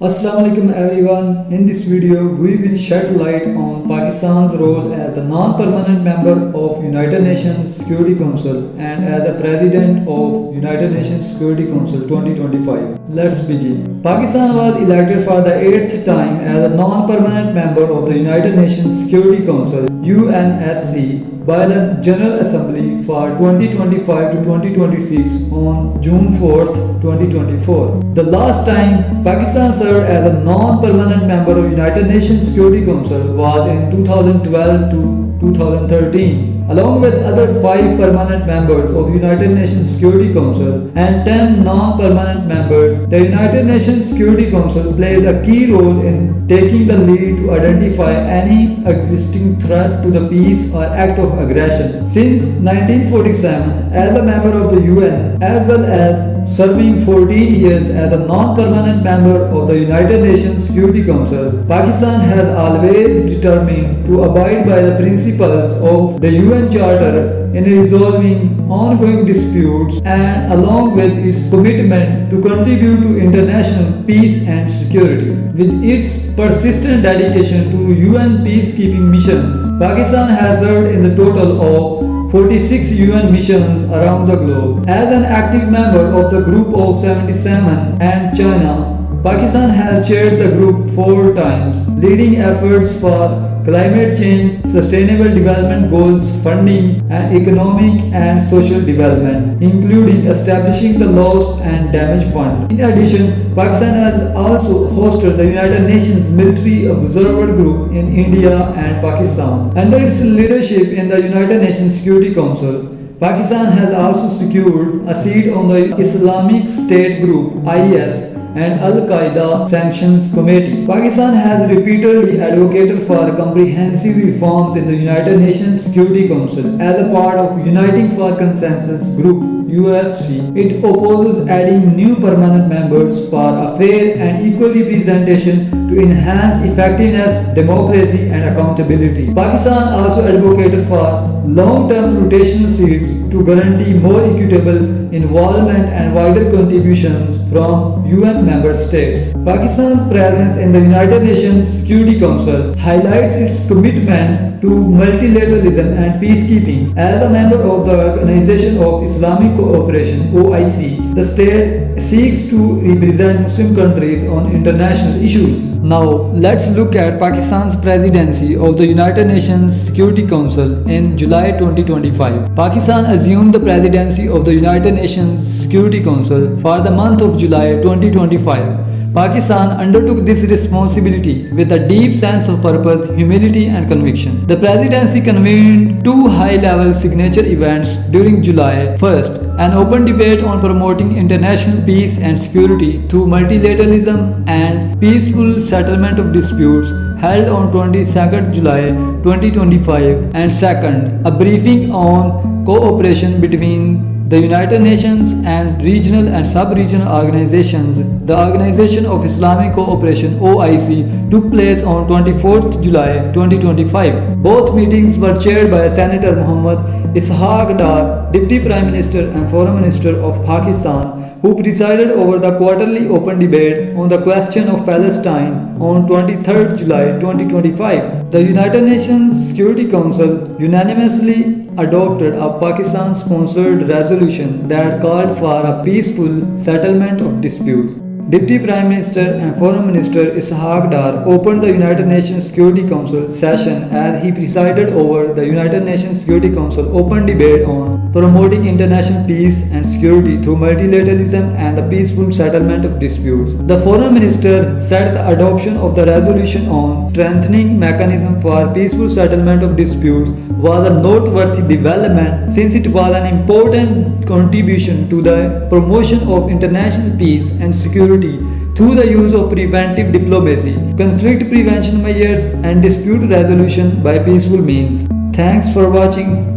Assalamu alaikum everyone. In this video, we will shed light on Pakistan's role as a non-permanent member of United Nations Security Council and as a president of United Nations Security Council 2025. Let's begin. Pakistan was elected for the 8th time as a non-permanent member of the United Nations Security Council UNSC by the General Assembly for 2025 to 2026 on June 4th, 2024. The last time Pakistan served as a non-permanent member of United Nations Security Council was in 2012 to 2013. Along with other 5 permanent members of United Nations Security Council and 10 non-permanent members, the United Nations Security Council plays a key role in taking the lead to identify any existing threat to the peace or act of aggression. Since 1947, as a member of the UN, as well as serving 14 years as a non-permanent member of the United Nations Security Council, Pakistan has always determined to abide by the principles of the UN Charter in resolving ongoing disputes and along with its commitment to contribute to international peace and security. With its persistent dedication to UN peacekeeping missions, Pakistan has served in the total of 46 UN missions around the globe. As an active member of the Group of 77 and China, Pakistan has chaired the group 4 times, leading efforts for climate change, sustainable development goals, funding, and economic and social development, including establishing the Loss and Damage Fund. In addition, Pakistan has also hosted the United Nations Military Observer Group in India and Pakistan. Under its leadership in the United Nations Security Council, Pakistan has also secured a seat on the Islamic State Group (IS) and Al-Qaeda Sanctions Committee. Pakistan has repeatedly advocated for comprehensive reforms in the United Nations Security Council as a part of Uniting for Consensus Group (UNSC). It opposes adding new permanent members for a fair and equal representation to enhance effectiveness, democracy and accountability. Pakistan also advocated for long-term rotational seats to guarantee more equitable involvement and wider contributions from UN member states. Pakistan's presence in the United Nations Security Council highlights its commitment to multilateralism and peacekeeping. As a member of the Organization of Islamic Cooperation (OIC), the state seeks to represent Muslim countries on international issues. Now, let's look at Pakistan's presidency of the United Nations Security Council in July 2025. Pakistan assumed the presidency of the United Nations Security Council for the month of July 2025. Pakistan undertook this responsibility with a deep sense of purpose, humility and conviction. The presidency convened 2 high-level signature events during July. First, an open debate on promoting international peace and security through multilateralism and peaceful settlement of disputes, held on 22nd July 2025, and second, a briefing on cooperation between the United Nations and regional and sub-regional organizations. The Organization of Islamic Cooperation (OIC) took place on 24th July 2025. Both meetings were chaired by Senator Muhammad Ishaq Dar, Deputy Prime Minister and Foreign Minister of Pakistan, who presided over the quarterly open debate on the question of Palestine on 23rd July 2025. The United Nations Security Council unanimously adopted a Pakistan-sponsored resolution that called for a peaceful settlement of disputes. Deputy Prime Minister and Foreign Minister Ishaq Dar opened the United Nations Security Council session as he presided over the United Nations Security Council open debate on promoting international peace and security through multilateralism and the peaceful settlement of disputes. The Foreign Minister said the adoption of the resolution on strengthening mechanism for peaceful settlement of disputes was a noteworthy development since it was an important contribution to the promotion of international peace and security through the use of preventive diplomacy, conflict prevention measures and dispute resolution by peaceful means. Thanks for watching.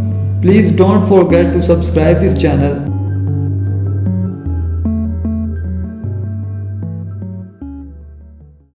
Please don't forget to subscribe this channel.